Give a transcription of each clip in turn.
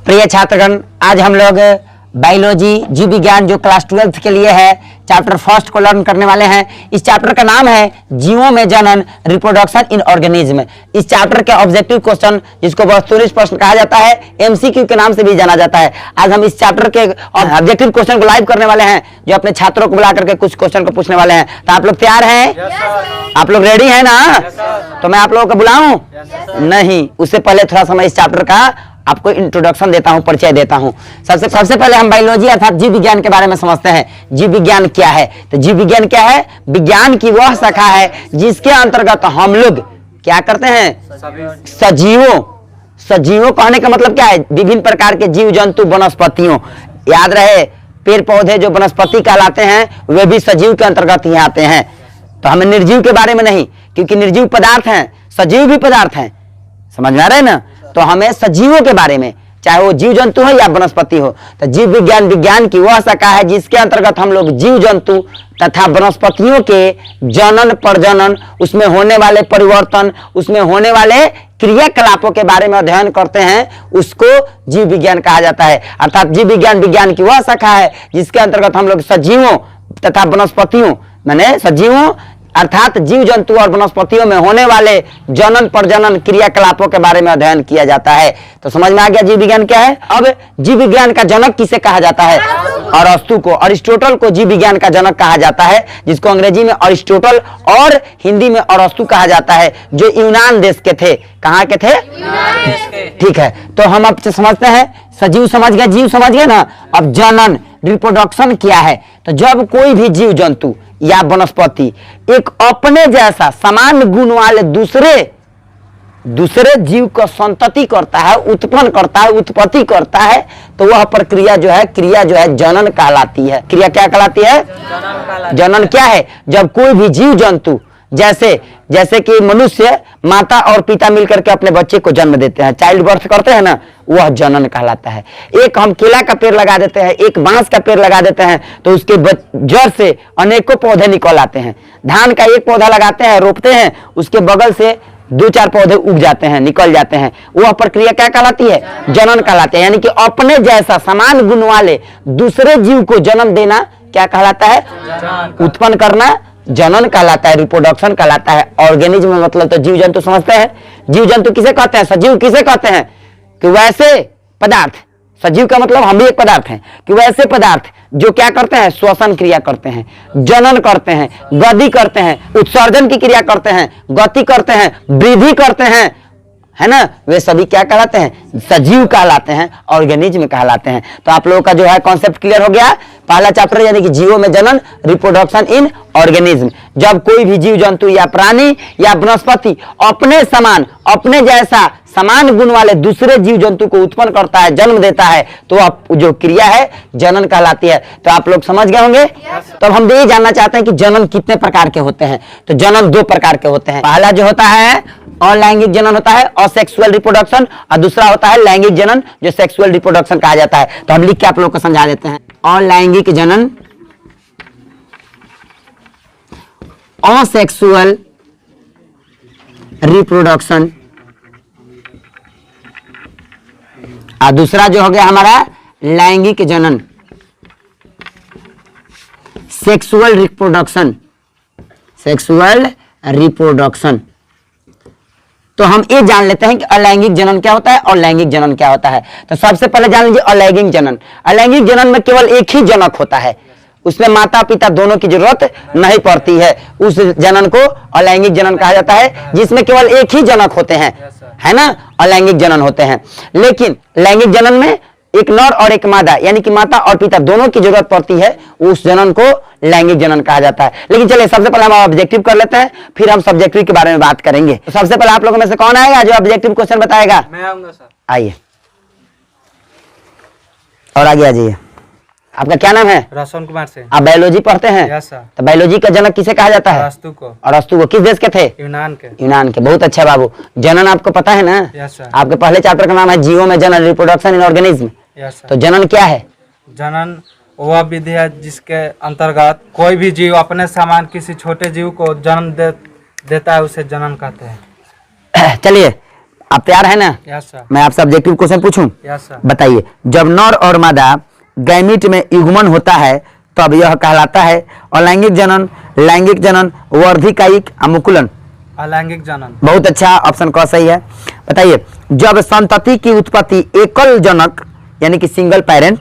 प्रिय छात्रगण, आज हम लोग बायोलॉजी जीव विज्ञान जो क्लास 12th के लिए है चैप्टर फर्स्ट को लर्न करने वाले हैं। इस चैप्टर का नाम है जीवों में जनन, रिप्रोडक्शन इन ऑर्गेनिज्म। इस चैप्टर के ऑब्जेक्टिव क्वेश्चन, जिसको वस्तुनिष्ठ प्रश्न कहा जाता है, एमसीक्यू के नाम से भी जाना जाता है। आज हम इस चैप्टर के ऑब्जेक्टिव क्वेश्चन को लाइव करने वाले हैं, जो अपने छात्रों को बुला करके कुछ क्वेश्चन को पूछने वाले हैं। तो आप लोग तैयार हैं? आप लोग रेडी हैं ना? तो मैं आप लोगों को बुलाऊं? नहीं, उससे पहले थोड़ा सा मैं इस चैप्टर का आपको इंट्रोडक्शन देता हूं, परिचय देता हूं। सबसे पहले हम बायोलॉजी अर्थात जीव विज्ञान के बारे में समझते हैं। जीव विज्ञान क्या है? तो जीव विज्ञान क्या है? विज्ञान की वह शाखा है जिसके अंतर्गत हम लोग क्या करते हैं? सजीवों कहने का मतलब क्या है? विभिन्न प्रकार के जीव जंतु, वनस्पतियों। याद रहे, पेड़ पौधे जो वनस्पति कहलाते हैं वे भी सजीव के अंतर्गत ही आते हैं। तो हमें निर्जीव के बारे में नहीं, क्योंकि निर्जीव पदार्थ हैं, सजीव भी पदार्थ हैं। समझ में आ रहा है ना? तो हमें सजीवों के बारे में, चाहे वो जीव जंतु हो या वनस्पति हो। तो जीव विज्ञान विज्ञान की वह शाखा है जिसके अंतर्गत हम लोग जीव जंतु तथा वनस्पतियों के जनन, प्रजनन, उसमें होने वाले परिवर्तन, उसमें होने वाले क्रियाकलापों के बारे में अध्ययन करते हैं। उसको जीव विज्ञान कहा जाता है। अर्थात जीव विज्ञान विज्ञान की वह शाखा है जिसके अंतर्गत हम लोग सजीवों तथा वनस्पतियों, माने सजीवों अर्थात जीव जंतु और वनस्पतियों में होने वाले जनन, प्रजनन, क्रियाकलापों के बारे में अध्ययन किया जाता है। तो समझ में आ गया जीव विज्ञान क्या है। अब जीव विज्ञान का जनक किसे कहा जाता है? अरस्तु को, अरिस्टोटल को जीव विज्ञान का जनक कहा जाता है, जिसको अंग्रेजी में अरिस्टोटल और हिंदी में अरस्तु कहा जाता है, जो यूनान देश के थे। कहाँ के थे? ठीक है, तो हम अब समझते हैं। सजीव समझ गए, जीव समझ गए ना। अब जनन, रिप्रोडक्शन क्या है? तो जब कोई भी जीव जंतु या वनस्पति एक अपने जैसा समान गुण वाले दूसरे जीव को संतति करता है, उत्पन्न करता है, उत्पत्ति करता है, तो वह प्रक्रिया जो है, क्रिया जो है, जनन कहलाती है। क्रिया क्या कहलाती है? जनन क्या है? जब कोई भी जीव जंतु, जैसे कि मनुष्य माता और पिता मिलकर के अपने बच्चे को जन्म देते हैं, चाइल्ड बर्थ करते हैं ना, वह जनन कहलाता है। एक हम केला का पेड़ लगा देते हैं, एक बांस का पेड़ लगा देते हैं, तो उसके जड़ से अनेकों पौधे निकल आते हैं। धान का एक पौधा लगाते हैं, रोपते हैं, उसके बगल से 2-4 पौधे उग जाते हैं, निकल जाते हैं। वह प्रक्रिया क्या कहलाती है? जनन कहलाती है। यानी कि अपने जैसा समान गुण वाले दूसरे जीव को जन्म देना क्या कहलाता है? उत्पन्न करना जनन कहलाता है, रिप्रोडक्शन कहलाता है। ऑर्गेनिज्म मतलब तो जीव जंतु समझते हैं। जीव जंतु किसे कहते हैं? सजीव किसे कहते हैं? कि वैसे पदार्थ, सजीव का मतलब हम भी एक पदार्थ हैं, कि वैसे पदार्थ जो क्या करते हैं? श्वसन क्रिया करते हैं, जनन करते हैं, गति करते हैं, उत्सर्जन की क्रिया करते हैं, गति करते हैं, वृद्धि करते हैं, है ना? वे सभी क्या कहलाते हैं? सजीव कहलाते हैं, ऑर्गेनिज्म कहलाते हैं। तो आप लोगों का जो है कॉन्सेप्ट क्लियर हो गया। पहला चैप्टर यानी कि जीवों में जनन, रिप्रोडक्शन इन ऑर्गेनिज्म। जब कोई भी जीव जंतु या प्राणी या वनस्पति अपने समान, अपने जैसा समान गुण वाले दूसरे जीव जंतु को उत्पन्न करता है, जन्म देता है, तो अब जो क्रिया है जनन कहलाती है। तो आप लोग समझ गए होंगे। तो हम ये जानना चाहते हैं कि जनन कितने प्रकार के होते हैं। तो जनन 2 प्रकार के होते हैं। पहला जो होता है अलैंगिक जनन होता है, असेक्सुअल रिप्रोडक्शन, और दूसरा होता है लैंगिक जनन, जो सेक्सुअल रिप्रोडक्शन कहा जाता है। तो हम लिख के आप लोग को समझा देते हैं। अलैंगिक जनन, असेक्सुअल रिप्रोडक्शन, और दूसरा जो हो गया हमारा लैंगिक जनन, सेक्सुअल रिप्रोडक्शन। तो हम ये जान लेते हैं कि अलैंगिक जनन क्या होता है और लैंगिक जनन क्या होता है। तो सबसे पहले जान लीजिए अलैंगिक जनन। अलैंगिक जनन में केवल एक ही जनक होता है, उसमें माता पिता दोनों की जरूरत नहीं पड़ती है। उस जनन को अलैंगिक जनन कहा जाता है, जिसमें केवल एक ही जनक होते हैं, है ना? अलैंगिक जनन होते हैं। लेकिन लैंगिक जनन में एक नर और एक मादा, यानी कि माता और पिता दोनों की जरूरत पड़ती है, उस जनन को लैंगिक जनन कहा जाता है। लेकिन चलिए सबसे पहले हम ऑब्जेक्टिव कर लेते हैं, फिर हम सब्जेक्टिव के बारे में बात करेंगे। तो सबसे पहले आप लोगों में से कौन आएगा जो ऑब्जेक्टिव क्वेश्चन बताएगा? मैं आऊंगा सर। आइए और आगे आ जाइए। आपका क्या नाम है? रोशन कुमार से। आप बायोलॉजी पढ़ते हैं? Yes sir. तो बायोलॉजी का जनक किसे कहा जाता है? अरस्तु को। अरस्तु को। किस देश के थे? यूनान के। यूनान के। बहुत अच्छा बाबू। जनन आपको पता है ना? Yes sir. आपके पहले चैप्टर का नाम है जीवों में जनन, reproduction in organism. Yes sir. तो जनन क्या है? जनन वह विधि है जिसके अंतर्गत कोई भी जीव अपने समान किसी छोटे जीव को जन्म देता है, उसे जनन कहते हैं। चलिए आप तैयार है ना? Yes sir. मैं आपसे ऑब्जेक्टिव क्वेश्चन पूछूं? Yes sir. बताइए, जब नर और मादा गैमीट में युग्मन होता है तब यह कहलाता है अलैंगिक जनन, लैंगिक जनन, वर्धिकायिक, अमुकुलन। अलैंगिक जनन। बहुत अच्छा, ऑप्शन क सही है। बताइए, जब संतति की उत्पत्ति एकल जनक यानी कि सिंगल पेरेंट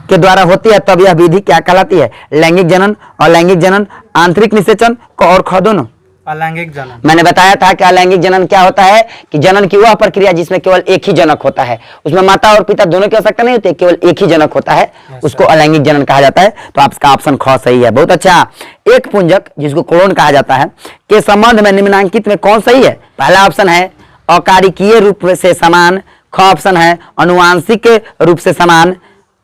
के द्वारा होती है तब यह विधि क्या कहलाती है? लैंगिक जनन, अलैंगिक जनन, आंतरिक निषेचन और ख दोनों? अलैंगिक जनन। मैंने बताया था कि अलैंगिक जनन क्या होता है कि जनन की वह प्रक्रिया जिसमें केवल एक ही जनक होता है, उसमें माता और पिता दोनों की आवश्यकता नहीं होती, केवल एक ही जनक होता है, उसको अलैंगिक जनन कहा जाता है। तो आपका ऑप्शन ख सही है। बहुत अच्छा। एक पुंजक जिसको क्लोन कहा जाता है के संबंध में निम्नलिखित में कौन सही है? पहला ऑप्शन है अकारिकीय रूप से समान, ख ऑप्शन है अनुवांशिक रूप से समान,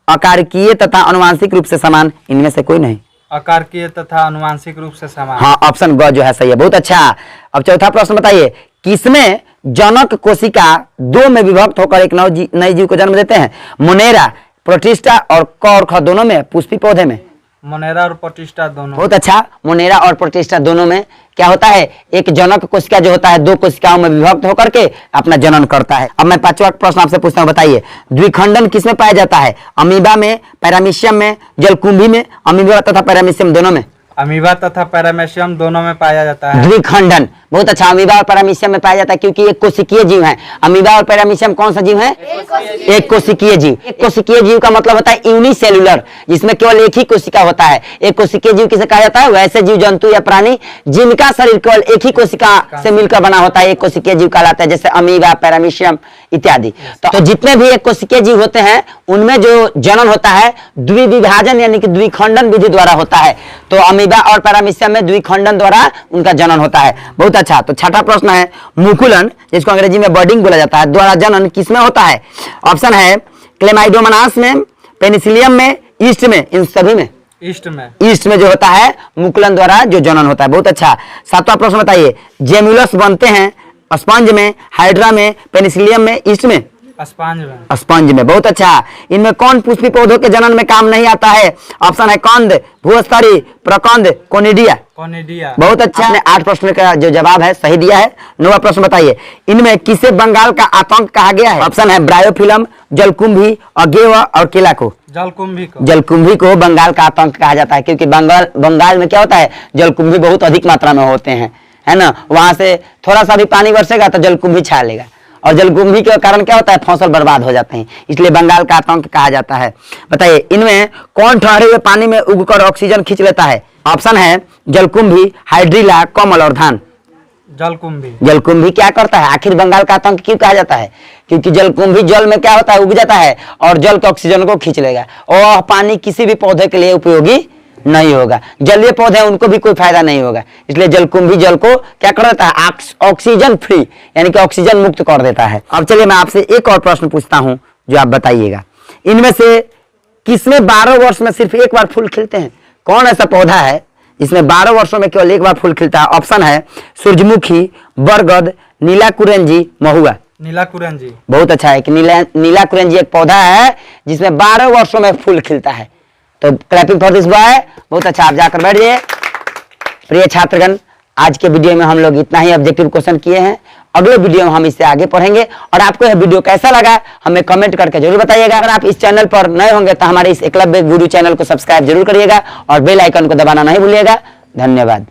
अकारिकीय तथा अनुवांशिक रूप से समान, इनमें से कोई नहीं। अकार्कीय तथा अनुवांशिक रूप से समान। हाँ, ऑप्शन ग जो है सही है। बहुत अच्छा। अब चौथा प्रश्न बताइए, किसमें जनक कोशिका दो में विभक्त होकर एक नए जीव को जन्म देते हैं? मोनेरा, प्रोटिस्टा और क और ख दोनों में, पुष्पी पौधे में? मोनेरा और प्रोटिस्टा दोनों। बहुत अच्छा। मोनेरा और प्रोटिस्टा दोनों में क्या होता है? एक जनक कोशिका जो होता है दो कोशिकाओं में विभक्त होकर के अपना जनन करता है। अब मैं पांचवा प्रश्न आपसे पूछता हूँ, बताइए द्विखंडन किसमें पाया जाता है? अमीबा में, पैरामीशियम में, जलकुंभी में, अमीबा तथा पैरामीशियम दोनों में? अमीबा तथा पैरामीशियम दोनों में पाया जाता है। द्विखंडन। बहुत अच्छा। अमीबा और पैरामीशियम में पाया जाता है क्योंकि एक कोशिकीय जीव है। अमीबा और पैरामीशियम कौन सा जीव है? एक कोशिकीय जीव। एक कोशिकीय जीव का मतलब होता है यूनिसेलुलर, जिसमें केवल एक ही कोशिका होता है। एक कोशिकीय जीव किसे कहा जाता है? वैसे जीव जंतु या प्राणी जिनका शरीर केवल एक ही कोशिका से मिलकर बना होता है, एक कोशिकीय जीव कहलाता है, जैसे अमीबा, पैरामीशियम इत्यादि। तो जितने भी एक कोशिकीय जीव होते हैं उनमें जो जनन होता है द्विविभाजन यानी कि द्विखंडन विधि द्वारा होता है। तो अमीबा और पैरामीशियम में द्विखंडन द्वारा उनका जनन होता है। बहुत अच्छा। तो छठा प्रश्न है, मुकुलन जिसको अंग्रेजी में बर्डिंग बोला जाता है द्वारा जनन किसमें होता है? ऑप्शन है क्लेमाइडोमोनास में, पेनिसिलियम में, ईस्ट में, इन सभी में? ईस्ट में। ईस्ट में जो होता है मुकुलन द्वारा जो जनन होता है। बहुत अच्छा। सातवां प्रश्न बताइए, जेम्युलस बनते हैं स्पंज में, हाइड्रा में, पेनिसिलियम में, ईस्ट में? स्पंज में। स्पंज में। बहुत अच्छा। इनमें कौन पुष्पी पौधों के जनन में काम नहीं आता है? ऑप्शन है कंद, भूस्तरी, प्रकंद, कोनिडिया? कोनिडिया। बहुत अच्छा। आपने 8 प्रश्न का जो जवाब है सही दिया है। 9वां प्रश्न बताइए, इनमें किसे बंगाल का आतंक कहा गया है? ऑप्शन है ब्रायोफिलम, जलकुंभी, अगेव और केला को? जलकुंभी को। जलकुंभी को बंगाल का आतंक कहा जाता है क्योंकि बंगाल में क्या होता है? जलकुंभी बहुत अधिक मात्रा में होते हैं, है ना। वहां से थोड़ा सा भी पानी बरसेगा तो जलकुंभी छा लेगा, और जलकुंभी के कारण क्या होता है? फसल बर्बाद हो जाते हैं, इसलिए बंगाल का आतंक कहा जाता है। बताइए इनमें कौन ठहरे हुए पानी में उगकर ऑक्सीजन खींच लेता है? ऑप्शन है जलकुंभी, हाइड्रीला, कमल और धान? जलकुंभी। जलकुंभी क्या करता है? आखिर बंगाल का आतंक क्यों कहा जाता है? क्योंकि जलकुंभी जल में क्या होता है? उग जाता है और जल के ऑक्सीजन को खींच लेगा, और पानी किसी भी पौधे के लिए उपयोगी नहीं होगा। जलीय पौधे उनको भी कोई फायदा नहीं होगा, इसलिए जलकुंभी जल को क्या कर देता है? ऑक्सीजन फ्री यानी कि ऑक्सीजन मुक्त कर देता है। अब चलिए मैं आपसे एक और प्रश्न पूछता हूं जो आप बताइएगा, इनमें से किसमें 12 वर्ष में सिर्फ एक बार फूल खिलते हैं? कौन ऐसा पौधा है जिसमें 12 वर्षों में केवल एक बार फूल खिलता है? ऑप्शन है सूरजमुखी, बरगद, नीला कुरेंजी, महुआ? नीला कुरेंजी। बहुत अच्छा है कि नीला कुरेंजी एक पौधा है जिसमें 12 वर्षों में फूल खिलता है। तो क्लैपिंग फॉर दिस बॉय। बहुत अच्छा, आप जाकर बैठ जाइए। प्रिय छात्रगण, आज के वीडियो में हम लोग इतना ही ऑब्जेक्टिव क्वेश्चन किए हैं। अगले वीडियो में हम इससे आगे पढ़ेंगे, और आपको यह वीडियो कैसा लगा हमें कमेंट करके जरूर बताइएगा। अगर आप इस चैनल पर नए होंगे तो हमारे इस एकलव्य गुरु चैनल को सब्सक्राइब जरूर करिएगा और बेल आइकन को दबाना नहीं भूलिएगा। धन्यवाद।